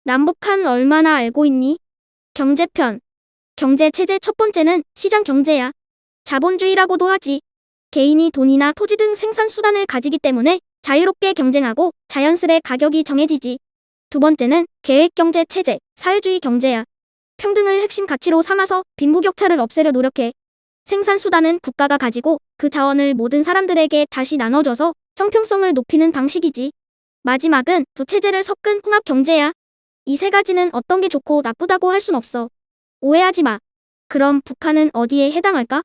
남북한 얼마나 알고 있니? 경제편. 경제 체제 첫 번째는 시장 경제야. 자본주의라고도 하지. 개인이 돈이나 토지 등 생산 수단을 가지기 때문에 자유롭게 경쟁하고 자연스레 가격이 정해지지. 두 번째는 계획 경제 체제, 사회주의 경제야. 평등을 핵심 가치로 삼아서 빈부격차를 없애려 노력해. 생산 수단은 국가가 가지고 그 자원을 모든 사람들에게 다시 나눠줘서 형평성을 높이는 방식이지. 마지막은 부채제를 섞은 홍합 경제야. 이 세 가지는 어떤 게 좋고 나쁘다고 할 순 없어. 오해하지 마. 그럼 북한은 어디에 해당할까?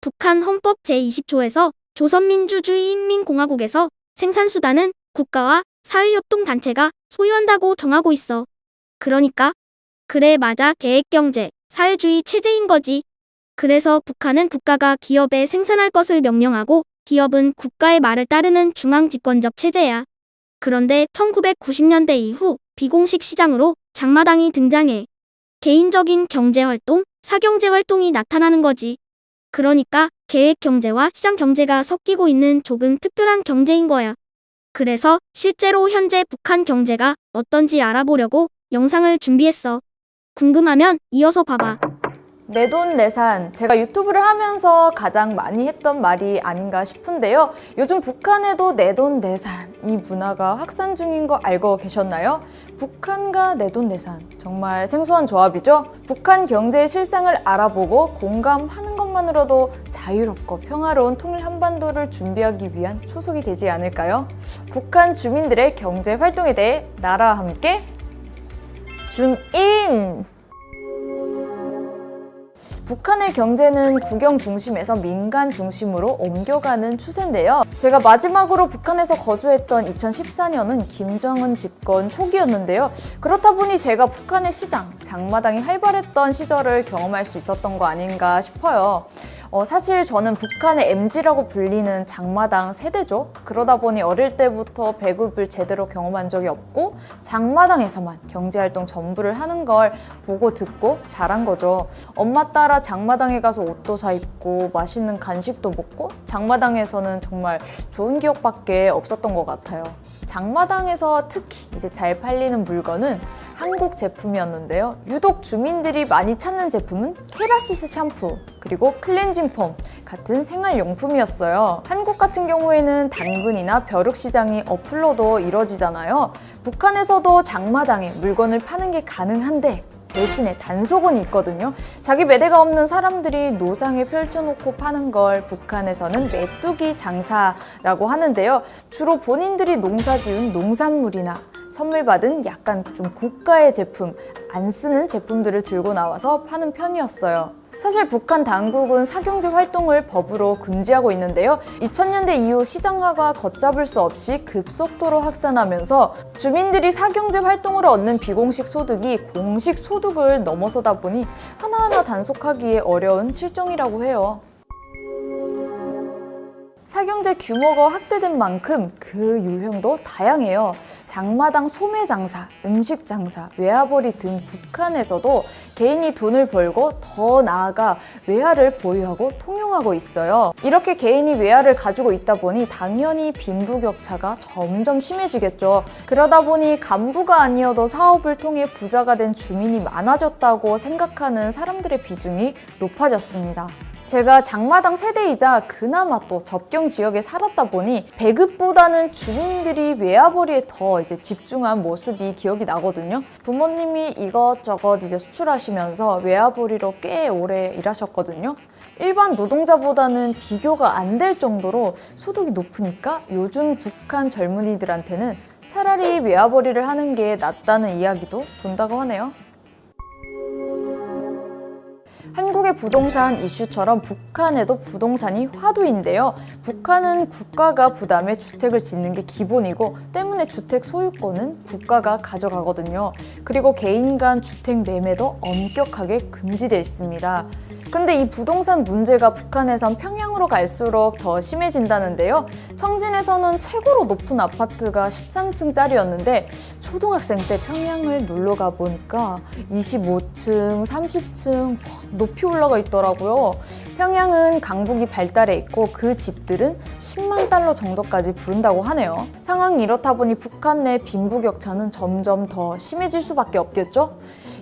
북한 헌법 제20조에서 조선민주주의인민공화국에서 생산수단은 국가와 사회협동단체가 소유한다고 정하고 있어. 그러니까 그래 맞아 계획경제, 사회주의 체제인 거지. 그래서 북한은 국가가 기업에 생산할 것을 명령하고 기업은 국가의 말을 따르는 중앙집권적 체제야. 그런데 1990년대 이후 비공식 시장으로 장마당이 등장해. 개인적인 경제활동, 사경제활동이 나타나는 거지. 그러니까 계획경제와 시장경제가 섞이고 있는 조금 특별한 경제인 거야. 그래서 실제로 현재 북한 경제가 어떤지 알아보려고 영상을 준비했어. 궁금하면 이어서 봐봐. 내돈내산, 제가 유튜브를 하면서 가장 많이 했던 말이 아닌가 싶은데요. 요즘 북한에도 내돈내산, 이 문화가 확산 중인 거 알고 계셨나요? 북한과 내돈내산, 정말 생소한 조합이죠? 북한 경제의 실상을 알아보고 공감하는 것만으로도 자유롭고 평화로운 통일 한반도를 준비하기 위한 초석이 되지 않을까요? 북한 주민들의 경제 활동에 대해 나라와 함께 줌인! 북한의 경제는 국영 중심에서 민간 중심으로 옮겨가는 추세인데요. 제가 마지막으로 북한에서 거주했던 2014년은 김정은 집권 초기였는데요. 그렇다 보니 제가 북한의 시장, 장마당이 활발했던 시절을 경험할 수 있었던 거 아닌가 싶어요. 사실 저는 북한의 MZ라고 불리는 장마당 세대죠. 그러다 보니 어릴 때부터 배급을 제대로 경험한 적이 없고 장마당에서만 경제활동 전부를 하는 걸 보고 듣고 자란 거죠. 엄마 따라 장마당에 가서 옷도 사 입고 맛있는 간식도 먹고 장마당에서는 정말 좋은 기억밖에 없었던 것 같아요. 장마당에서 특히 이제 잘 팔리는 물건은 한국 제품이었는데요. 유독 주민들이 많이 찾는 제품은 케라시스 샴푸, 그리고 클렌징 폼 같은 생활용품이었어요. 한국 같은 경우에는 당근이나 벼룩시장이 어플로도 이루어지잖아요. 북한에서도 장마당에 물건을 파는 게 가능한데 대신에 단속은 있거든요. 자기 매대가 없는 사람들이 노상에 펼쳐놓고 파는 걸 북한에서는 메뚜기 장사라고 하는데요. 주로 본인들이 농사지은 농산물이나 선물 받은 약간 좀 고가의 제품, 안 쓰는 제품들을 들고 나와서 파는 편이었어요. 사실 북한 당국은 사경제 활동을 법으로 금지하고 있는데요. 2000년대 이후 시장화가 걷잡을 수 없이 급속도로 확산하면서 주민들이 사경제 활동으로 얻는 비공식 소득이 공식 소득을 넘어서다 보니 하나하나 단속하기에 어려운 실정이라고 해요. 사경제 규모가 확대된 만큼 그 유형도 다양해요. 장마당 소매 장사, 음식 장사, 외화벌이 등 북한에서도 개인이 돈을 벌고 더 나아가 외화를 보유하고 통용하고 있어요. 이렇게 개인이 외화를 가지고 있다 보니 당연히 빈부격차가 점점 심해지겠죠. 그러다 보니 간부가 아니어도 사업을 통해 부자가 된 주민이 많아졌다고 생각하는 사람들의 비중이 높아졌습니다. 제가 장마당 세대이자 그나마 또 접경 지역에 살았다 보니 배급보다는 주민들이 외화벌이에 더 이제 집중한 모습이 기억이 나거든요. 부모님이 이것저것 이제 수출하시면서 외화벌이로 꽤 오래 일하셨거든요. 일반 노동자보다는 비교가 안 될 정도로 소득이 높으니까 요즘 북한 젊은이들한테는 차라리 외화벌이를 하는 게 낫다는 이야기도 돈다고 하네요. 한국의 부동산 이슈처럼 북한에도 부동산이 화두인데요. 북한은 국가가 부담해 주택을 짓는 게 기본이고 때문에 주택 소유권은 국가가 가져가거든요. 그리고 개인 간 주택 매매도 엄격하게 금지되어 있습니다. 근데 이 부동산 문제가 북한에선 평양으로 갈수록 더 심해진다는데요. 청진에서는 최고로 높은 아파트가 13층짜리였는데 초등학생 때 평양을 놀러 가보니까 25층, 30층 높이 올라가 있더라고요. 평양은 강북이 발달해 있고 그 집들은 10만 달러 정도까지 부른다고 하네요. 상황이 이렇다 보니 북한 내 빈부격차는 점점 더 심해질 수밖에 없겠죠?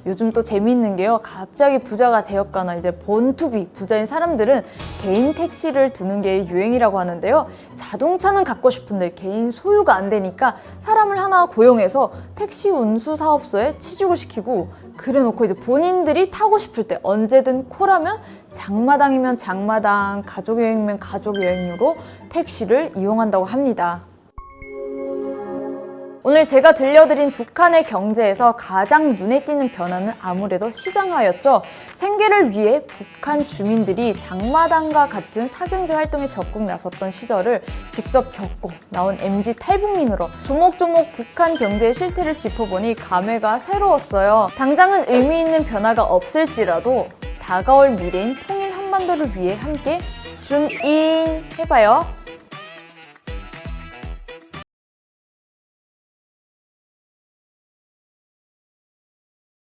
요즘 또 재미있는 게요. 갑자기 부자가 되었거나 이제 본투비 부자인 사람들은 개인 택시를 드는 게 유행이라고 하는데요. 자동차는 갖고 싶은데 개인 소유가 안 되니까 사람을 하나 고용해서 택시 운수 사업소에 취직을 시키고 그래놓고 이제 본인들이 타고 싶을 때 언제든 콜하면 장마당이면 장마당, 가족여행이면 가족여행으로 택시를 이용한다고 합니다. 오늘 제가 들려드린 북한의 경제에서 가장 눈에 띄는 변화는 아무래도 시장화였죠. 생계를 위해 북한 주민들이 장마당과 같은 사경제 활동에 적극 나섰던 시절을 직접 겪고 나온 MZ 탈북민으로 조목조목 북한 경제의 실태를 짚어보니 감회가 새로웠어요. 당장은 의미 있는 변화가 없을지라도 다가올 미래인 통일 한반도를 위해 함께 줌인 해봐요.